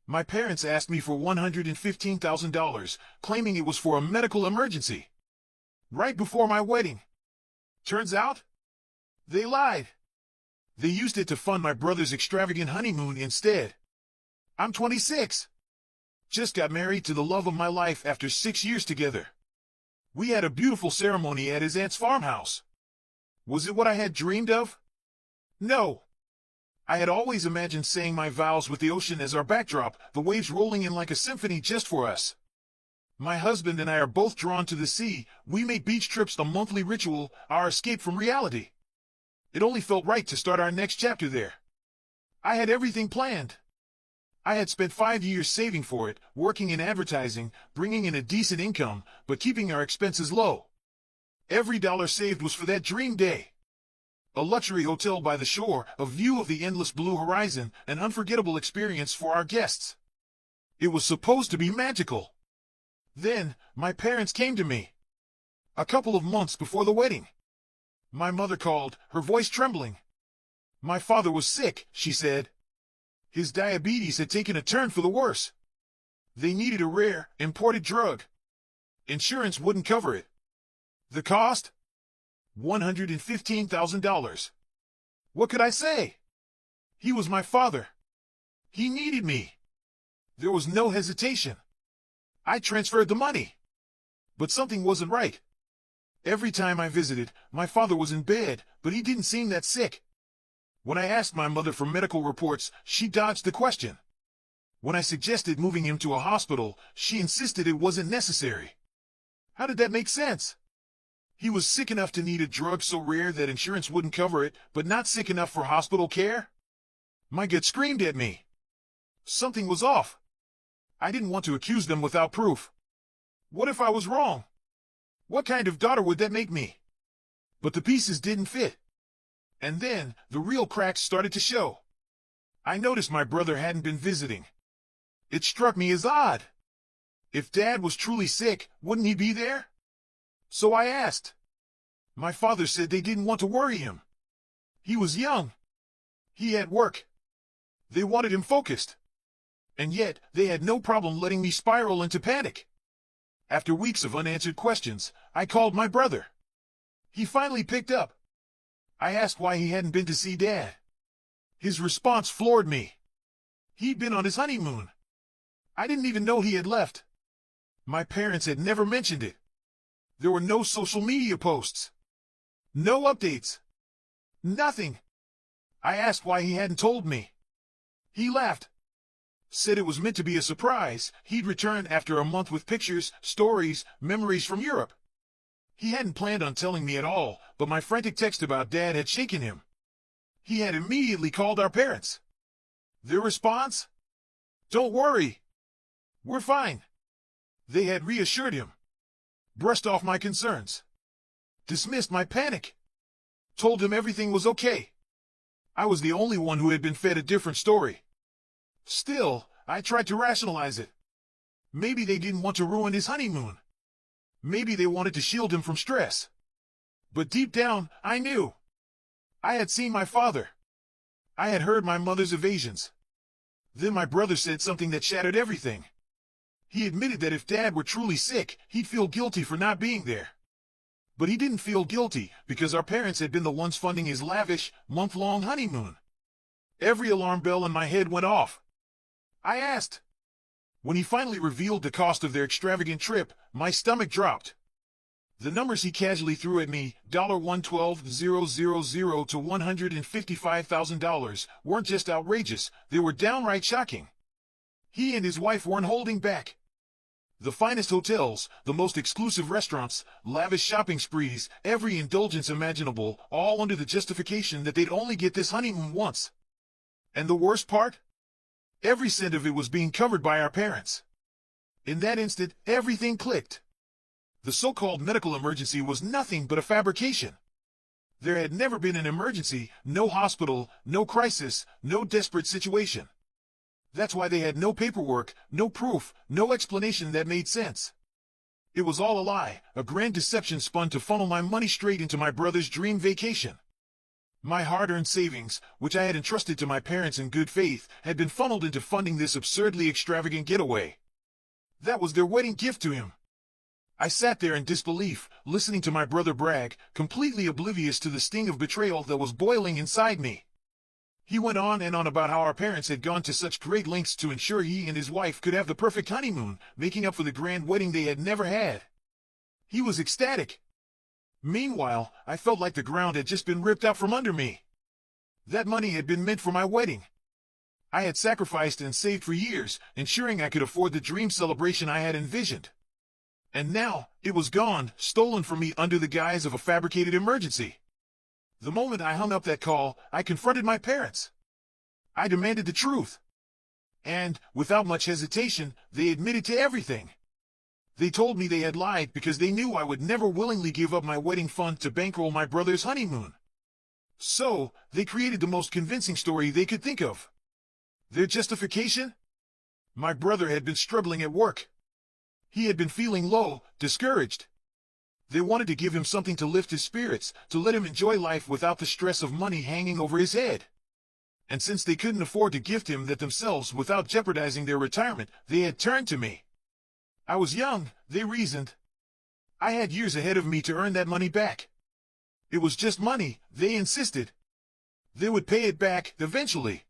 My parents asked me for $115,000, claiming it was for a medical emergency. Right before my wedding. Turns out, they lied. They used it to fund my brother's extravagant honeymoon instead. I'm 26. Just got married to the love of my life after 6 years together. We had a beautiful ceremony at his aunt's farmhouse. Was it what I had dreamed of? No. I had always imagined saying my vows with the ocean as our backdrop, the waves rolling in like a symphony just for us. My husband and I are both drawn to the sea. We make beach trips a monthly ritual, our escape from reality. It only felt right to start our next chapter there. I had everything planned. I had spent 5 years saving for it, working in advertising, bringing in a decent income, but keeping our expenses low. Every dollar saved was for that dream day. A luxury hotel by the shore, a view of the endless blue horizon, an unforgettable experience for our guests. It was supposed to be magical. Then, my parents came to me. A couple of months before the wedding. My mother called, her voice trembling. My father was sick, she said. His diabetes had taken a turn for the worse. They needed a rare, imported drug. Insurance wouldn't cover it. The cost? $115,000. What could I say? He was my father. He needed me. There was no hesitation. I transferred the money. But something wasn't right. Every time I visited, my father was in bed, but he didn't seem that sick. When I asked my mother for medical reports, she dodged the question. When I suggested moving him to a hospital, she insisted it wasn't necessary. How did that make sense? He was sick enough to need a drug so rare that insurance wouldn't cover it, but not sick enough for hospital care? My gut screamed at me. Something was off. I didn't want to accuse them without proof. What if I was wrong? What kind of daughter would that make me? But the pieces didn't fit. And then, the real cracks started to show. I noticed my brother hadn't been visiting. It struck me as odd. If Dad was truly sick, wouldn't he be there? So I asked. My father said they didn't want to worry him. He was young. He had work. They wanted him focused. And yet, they had no problem letting me spiral into panic. After weeks of unanswered questions, I called my brother. He finally picked up. I asked why he hadn't been to see Dad. His response floored me. He'd been on his honeymoon. I didn't even know he had left. My parents had never mentioned it. There were no social media posts. No updates. Nothing. I asked why he hadn't told me. He laughed. Said it was meant to be a surprise. He'd return after a month with pictures, stories, memories from Europe. He hadn't planned on telling me at all, but my frantic text about Dad had shaken him. He had immediately called our parents. Their response? Don't worry. We're fine. They had reassured him. Brushed off my concerns. Dismissed my panic. Told him everything was okay. I was the only one who had been fed a different story. Still, I tried to rationalize it. Maybe they didn't want to ruin his honeymoon. Maybe they wanted to shield him from stress. But deep down, I knew. I had seen my father. I had heard my mother's evasions. Then my brother said something that shattered everything. He admitted that if Dad were truly sick, he'd feel guilty for not being there. But he didn't feel guilty because our parents had been the ones funding his lavish, month-long honeymoon. Every alarm bell in my head went off. I asked. When he finally revealed the cost of their extravagant trip, my stomach dropped. The numbers he casually threw at me, $112,000 to $155,000, weren't just outrageous, they were downright shocking. He and his wife weren't holding back. The finest hotels, the most exclusive restaurants, lavish shopping sprees, every indulgence imaginable, all under the justification that they'd only get this honeymoon once. And the worst part? Every cent of it was being covered by our parents. In that instant, everything clicked. The so-called medical emergency was nothing but a fabrication. There had never been an emergency, no hospital, no crisis, no desperate situation. That's why they had no paperwork, no proof, no explanation that made sense. It was all a lie, a grand deception spun to funnel my money straight into my brother's dream vacation. My hard-earned savings, which I had entrusted to my parents in good faith, had been funneled into funding this absurdly extravagant getaway. That was their wedding gift to him. I sat there in disbelief, listening to my brother brag, completely oblivious to the sting of betrayal that was boiling inside me. He went on and on about how our parents had gone to such great lengths to ensure he and his wife could have the perfect honeymoon, making up for the grand wedding they had never had. He was ecstatic. Meanwhile, I felt like the ground had just been ripped out from under me. That money had been meant for my wedding. I had sacrificed and saved for years, ensuring I could afford the dream celebration I had envisioned. And now, it was gone, stolen from me under the guise of a fabricated emergency. The moment I hung up that call, I confronted my parents. I demanded the truth. And, without much hesitation, they admitted to everything. They told me they had lied because they knew I would never willingly give up my wedding fund to bankroll my brother's honeymoon. So, they created the most convincing story they could think of. Their justification? My brother had been struggling at work. He had been feeling low, discouraged. They wanted to give him something to lift his spirits, to let him enjoy life without the stress of money hanging over his head. And since they couldn't afford to gift him that themselves without jeopardizing their retirement, they had turned to me. I was young, they reasoned. I had years ahead of me to earn that money back. It was just money, they insisted. They would pay it back, eventually.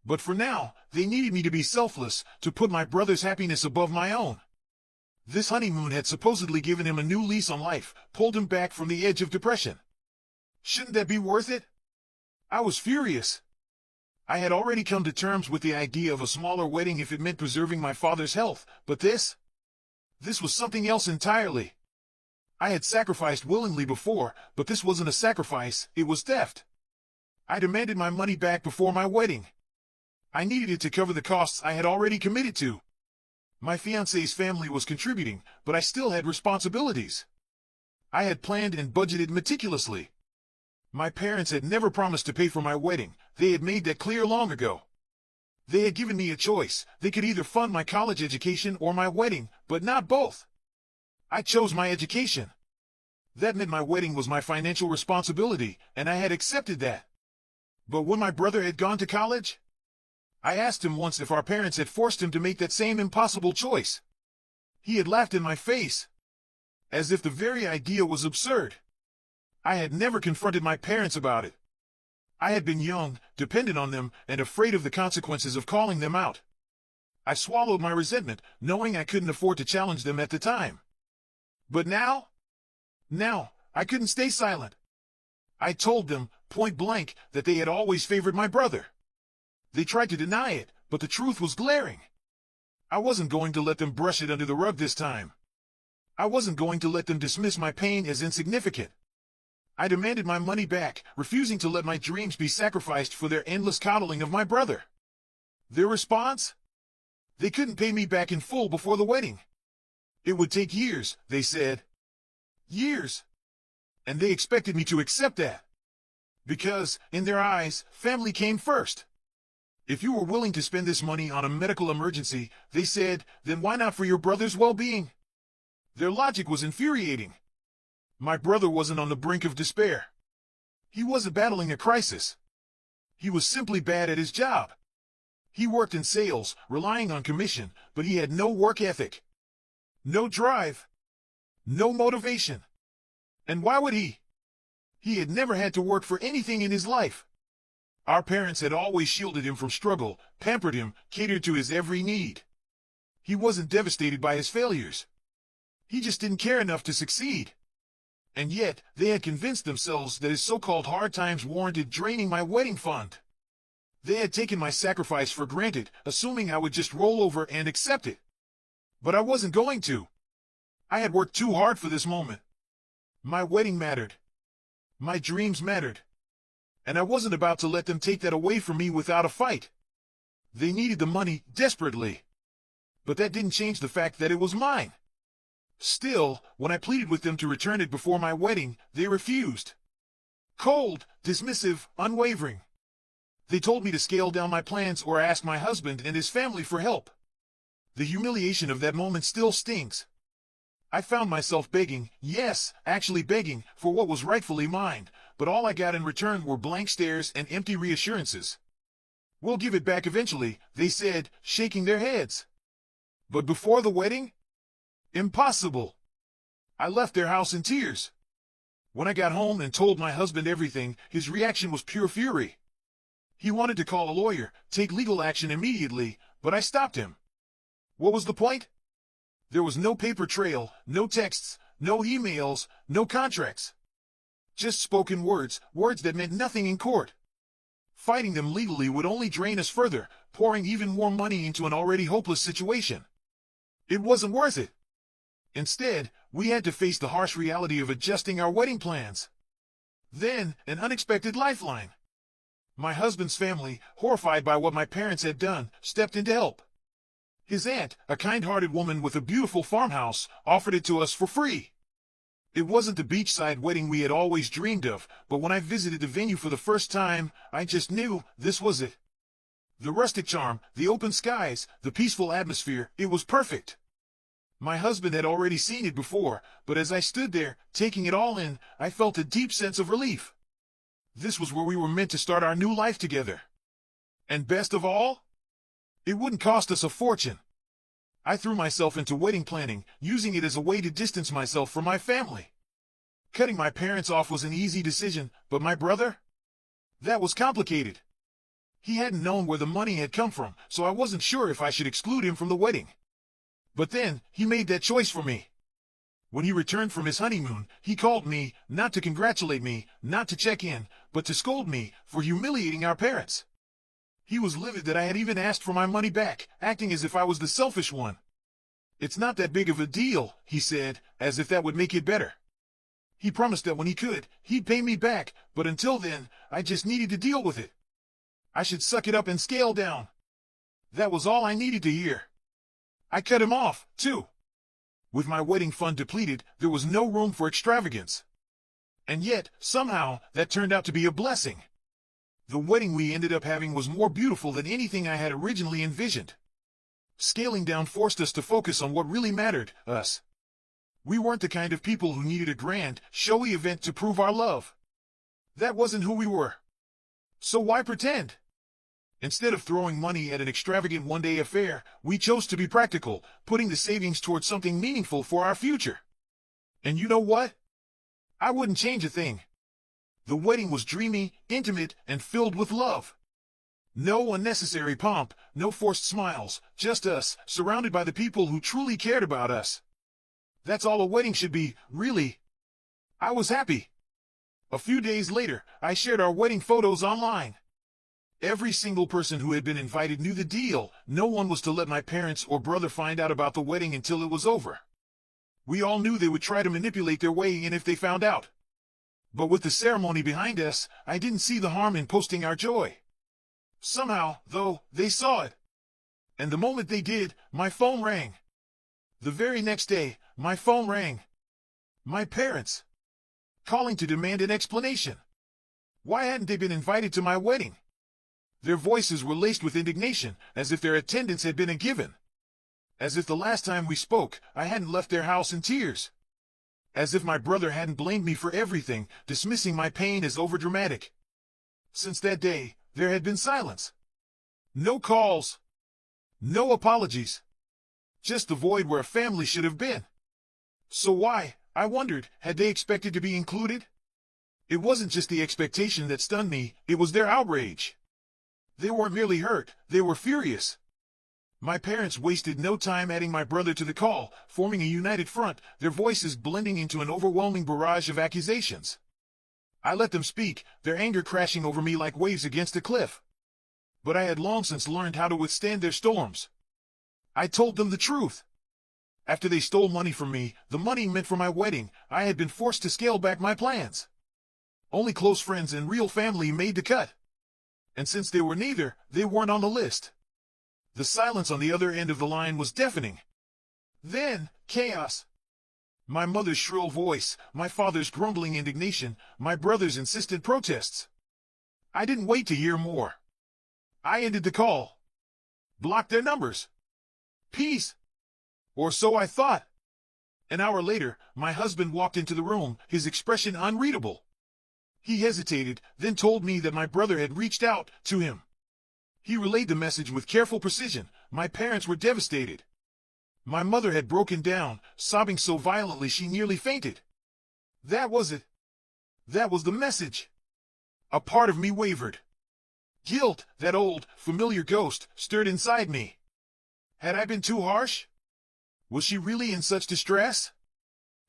But for now, they needed me to be selfless, to put my brother's happiness above my own. This honeymoon had supposedly given him a new lease on life, pulled him back from the edge of depression. Shouldn't that be worth it? I was furious. I had already come to terms with the idea of a smaller wedding if it meant preserving my father's health, but this was something else entirely. I had sacrificed willingly before, but this wasn't a sacrifice, it was theft. I demanded my money back before my wedding. I needed it to cover the costs I had already committed to. My fiancé's family was contributing, but I still had responsibilities. I had planned and budgeted meticulously. My parents had never promised to pay for my wedding, they had made that clear long ago. They had given me a choice, they could either fund my college education or my wedding, but not both. I chose my education. That meant my wedding was my financial responsibility, and I had accepted that. But when my brother had gone to college, I asked him once if our parents had forced him to make that same impossible choice. He had laughed in my face, as if the very idea was absurd. I had never confronted my parents about it. I had been young, dependent on them, and afraid of the consequences of calling them out. I swallowed my resentment, knowing I couldn't afford to challenge them at the time. But now, I couldn't stay silent. I told them, point blank, that they had always favored my brother. They tried to deny it, but the truth was glaring. I wasn't going to let them brush it under the rug this time. I wasn't going to let them dismiss my pain as insignificant. I demanded my money back, refusing to let my dreams be sacrificed for their endless coddling of my brother. Their response? They couldn't pay me back in full before the wedding. It would take years, they said. Years. And they expected me to accept that. Because, in their eyes, family came first. If you were willing to spend this money on a medical emergency, they said, then why not for your brother's well-being? Their logic was infuriating. My brother wasn't on the brink of despair. He wasn't battling a crisis. He was simply bad at his job. He worked in sales, relying on commission, but he had no work ethic. No drive. No motivation. And why would he? He had never had to work for anything in his life. Our parents had always shielded him from struggle, pampered him, catered to his every need. He wasn't devastated by his failures. He just didn't care enough to succeed. And yet, they had convinced themselves that his so-called hard times warranted draining my wedding fund. They had taken my sacrifice for granted, assuming I would just roll over and accept it. But I wasn't going to. I had worked too hard for this moment. My wedding mattered. My dreams mattered. And I wasn't about to let them take that away from me without a fight. They needed the money desperately. But that didn't change the fact that it was mine. Still, when I pleaded with them to return it before my wedding, they refused. Cold, dismissive, unwavering. They told me to scale down my plans or ask my husband and his family for help. The humiliation of that moment still stings. I found myself begging, yes, actually begging, for what was rightfully mine, but all I got in return were blank stares and empty reassurances. "We'll give it back eventually," they said, shaking their heads. But before the wedding? Impossible. I left their house in tears. When I got home and told my husband everything, his reaction was pure fury. He wanted to call a lawyer, take legal action immediately, but I stopped him. What was the point? There was no paper trail, no texts, no emails, no contracts. Just spoken words, words that meant nothing in court. Fighting them legally would only drain us further, pouring even more money into an already hopeless situation. It wasn't worth it. Instead, we had to face the harsh reality of adjusting our wedding plans. Then, an unexpected lifeline. My husband's family, horrified by what my parents had done, stepped in to help. His aunt, a kind-hearted woman with a beautiful farmhouse, offered it to us for free. It wasn't the beachside wedding we had always dreamed of, but when I visited the venue for the first time, I just knew this was it. The rustic charm, the open skies, the peaceful atmosphere, it was perfect. My husband had already seen it before, but as I stood there, taking it all in, I felt a deep sense of relief. This was where we were meant to start our new life together. And best of all, it wouldn't cost us a fortune. I threw myself into wedding planning, using it as a way to distance myself from my family. Cutting my parents off was an easy decision, but my brother? That was complicated. He hadn't known where the money had come from, so I wasn't sure if I should exclude him from the wedding. But then, he made that choice for me. When he returned from his honeymoon, he called me, not to congratulate me, not to check in, but to scold me for humiliating our parents. He was livid that I had even asked for my money back, acting as if I was the selfish one. "It's not that big of a deal," he said, as if that would make it better. He promised that when he could, he'd pay me back, but until then, I just needed to deal with it. I should suck it up and scale down. That was all I needed to hear. I cut him off, too. With my wedding fund depleted, there was no room for extravagance. And yet, somehow, that turned out to be a blessing. The wedding we ended up having was more beautiful than anything I had originally envisioned. Scaling down forced us to focus on what really mattered, us. We weren't the kind of people who needed a grand, showy event to prove our love. That wasn't who we were. So why pretend? Instead of throwing money at an extravagant one-day affair, we chose to be practical, putting the savings towards something meaningful for our future. And you know what? I wouldn't change a thing. The wedding was dreamy, intimate, and filled with love. No unnecessary pomp, no forced smiles, just us, surrounded by the people who truly cared about us. That's all a wedding should be, really. I was happy. A few days later, I shared our wedding photos online. Every single person who had been invited knew the deal. No one was to let my parents or brother find out about the wedding until it was over. We all knew they would try to manipulate their way in if they found out. But with the ceremony behind us, I didn't see the harm in posting our joy. Somehow, though, they saw it. And the moment they did, my phone rang. The very next day, my phone rang. My parents. Calling to demand an explanation. Why hadn't they been invited to my wedding? Their voices were laced with indignation, as if their attendance had been a given. As if the last time we spoke, I hadn't left their house in tears. As if my brother hadn't blamed me for everything, dismissing my pain as overdramatic. Since that day, there had been silence. No calls. No apologies. Just the void where a family should have been. So why, I wondered, had they expected to be included? It wasn't just the expectation that stunned me, it was their outrage. They weren't merely hurt, they were furious. My parents wasted no time adding my brother to the call, forming a united front, their voices blending into an overwhelming barrage of accusations. I let them speak, their anger crashing over me like waves against a cliff. But I had long since learned how to withstand their storms. I told them the truth. After they stole money from me, the money meant for my wedding, I had been forced to scale back my plans. Only close friends and real family made the cut. And since they were neither, they weren't on the list. The silence on the other end of the line was deafening. Then, chaos. My mother's shrill voice, my father's grumbling indignation, my brother's insistent protests. I didn't wait to hear more. I ended the call. Blocked their numbers. Peace. Or so I thought. An hour later, my husband walked into the room, his expression unreadable. He hesitated, then told me that my brother had reached out to him. He relayed the message with careful precision. My parents were devastated. My mother had broken down, sobbing so violently she nearly fainted. That was it. That was the message. A part of me wavered. Guilt, that old, familiar ghost, stirred inside me. Had I been too harsh? Was she really in such distress?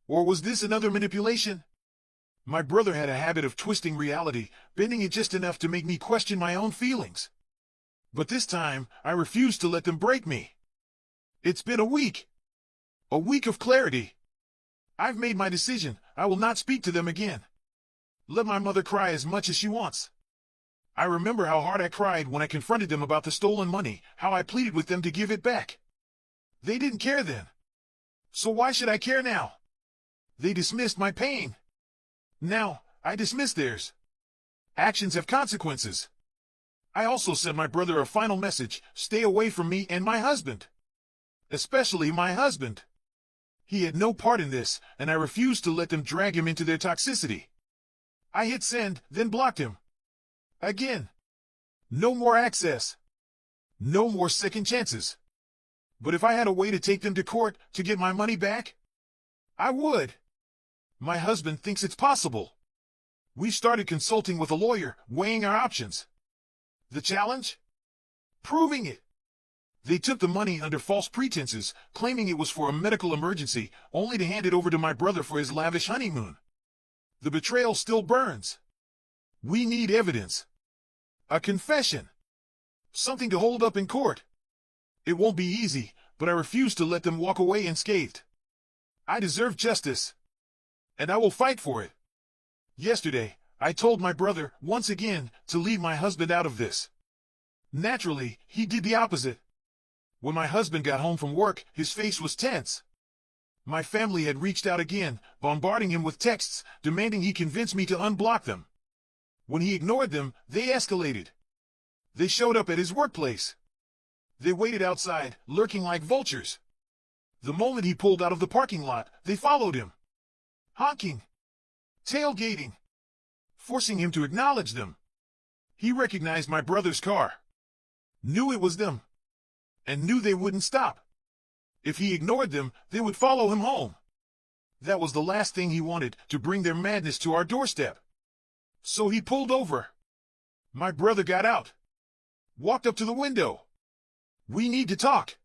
Or was this another manipulation? My brother had a habit of twisting reality, bending it just enough to make me question my own feelings. But this time, I refused to let them break me. It's been a week. A week of clarity. I've made my decision. I will not speak to them again. Let my mother cry as much as she wants. I remember how hard I cried when I confronted them about the stolen money, how I pleaded with them to give it back. They didn't care then. So why should I care now? They dismissed my pain. Now, I dismiss theirs. Actions have consequences. I also sent my brother a final message: stay away from me and my husband. Especially my husband. He had no part in this, and I refused to let them drag him into their toxicity. I hit send, then blocked him. Again. No more access. No more second chances. But if I had a way to take them to court to get my money back, I would. My husband thinks it's possible. We started consulting with a lawyer, weighing our options. The challenge? Proving it. They took the money under false pretenses, claiming it was for a medical emergency, only to hand it over to my brother for his lavish honeymoon. The betrayal still burns. We need evidence. A confession. Something to hold up in court. It won't be easy, but I refuse to let them walk away unscathed. I deserve justice. And I will fight for it. Yesterday, I told my brother, once again, to leave my husband out of this. Naturally, he did the opposite. When my husband got home from work, his face was tense. My family had reached out again, bombarding him with texts, demanding he convince me to unblock them. When he ignored them, they escalated. They showed up at his workplace. They waited outside, lurking like vultures. The moment he pulled out of the parking lot, they followed him. Honking. Tailgating. Forcing him to acknowledge them. He recognized my brother's car. Knew it was them. And knew they wouldn't stop. If he ignored them, they would follow him home. That was the last thing he wanted, to bring their madness to our doorstep. So he pulled over. My brother got out. Walked up to the window. We need to talk.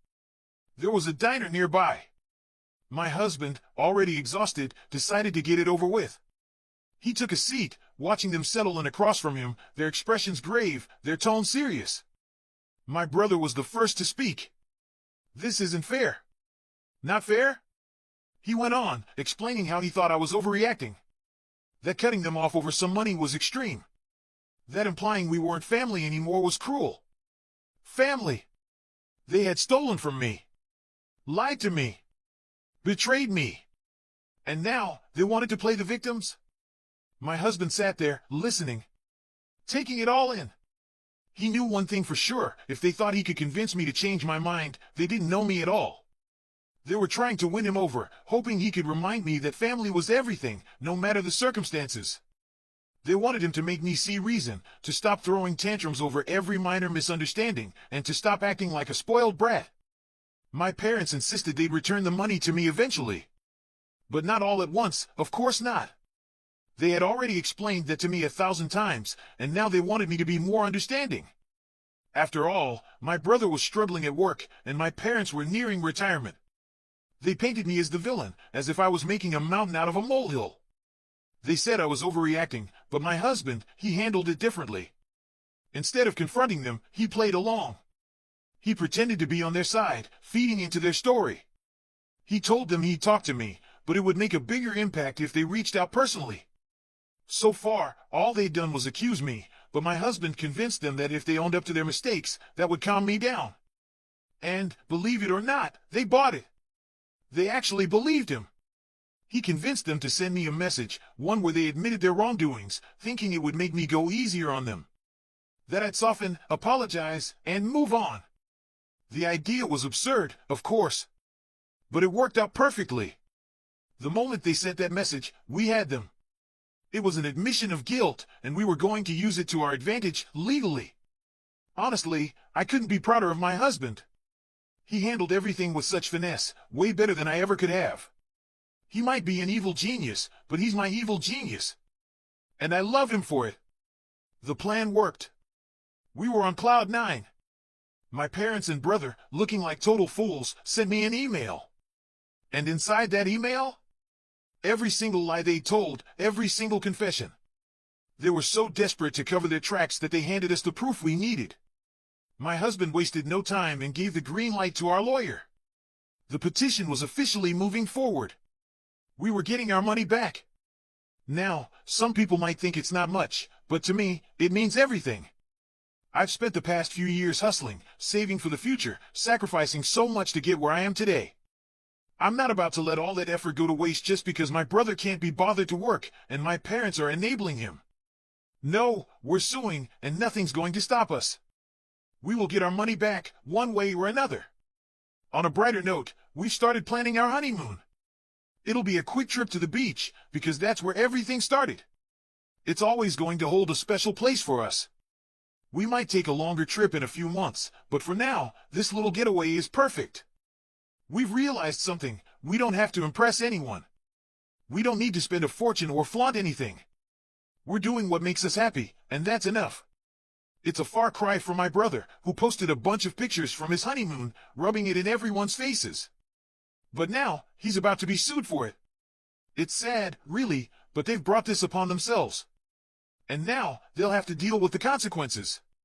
There was a diner nearby. My husband, already exhausted, decided to get it over with. He took a seat, watching them settle in across from him, their expressions grave, their tone serious. My brother was the first to speak. This isn't fair. Not fair? He went on, explaining how he thought I was overreacting. That cutting them off over some money was extreme. That implying we weren't family anymore was cruel. Family. They had stolen from me. Lied to me. Betrayed me. And now, they wanted to play the victims? My husband sat there, listening. Taking it all in. He knew one thing for sure: if they thought he could convince me to change my mind, they didn't know me at all. They were trying to win him over, hoping he could remind me that family was everything, no matter the circumstances. They wanted him to make me see reason, to stop throwing tantrums over every minor misunderstanding, and to stop acting like a spoiled brat. My parents insisted they'd return the money to me eventually. But not all at once, of course not. They had already explained that to me 1,000 times, and now they wanted me to be more understanding. After all, my brother was struggling at work, and my parents were nearing retirement. They painted me as the villain, as if I was making a mountain out of a molehill. They said I was overreacting, but my husband, he handled it differently. Instead of confronting them, he played along. He pretended to be on their side, feeding into their story. He told them he'd talk to me, but it would make a bigger impact if they reached out personally. So far, all they'd done was accuse me, but my husband convinced them that if they owned up to their mistakes, that would calm me down. And, believe it or not, they bought it. They actually believed him. He convinced them to send me a message, one where they admitted their wrongdoings, thinking it would make me go easier on them. That I'd soften, apologize, and move on. The idea was absurd, of course. But it worked out perfectly. The moment they sent that message, we had them. It was an admission of guilt, and we were going to use it to our advantage, legally. Honestly, I couldn't be prouder of my husband. He handled everything with such finesse, way better than I ever could have. He might be an evil genius, but he's my evil genius. And I love him for it. The plan worked. We were on cloud nine. My parents and brother, looking like total fools, sent me an email. And inside that email? Every single lie they told, every single confession. They were so desperate to cover their tracks that they handed us the proof we needed. My husband wasted no time and gave the green light to our lawyer. The petition was officially moving forward. We were getting our money back. Now, some people might think it's not much, but to me, it means everything. I've spent the past few years hustling, saving for the future, sacrificing so much to get where I am today. I'm not about to let all that effort go to waste just because my brother can't be bothered to work and my parents are enabling him. No, we're suing and nothing's going to stop us. We will get our money back, one way or another. On a brighter note, we've started planning our honeymoon. It'll be a quick trip to the beach, because that's where everything started. It's always going to hold a special place for us. We might take a longer trip in a few months, but for now, this little getaway is perfect. We've realized something: we don't have to impress anyone. We don't need to spend a fortune or flaunt anything. We're doing what makes us happy, and that's enough. It's a far cry from my brother, who posted a bunch of pictures from his honeymoon, rubbing it in everyone's faces. But now, he's about to be sued for it. It's sad, really, but they've brought this upon themselves. And now, they'll have to deal with the consequences.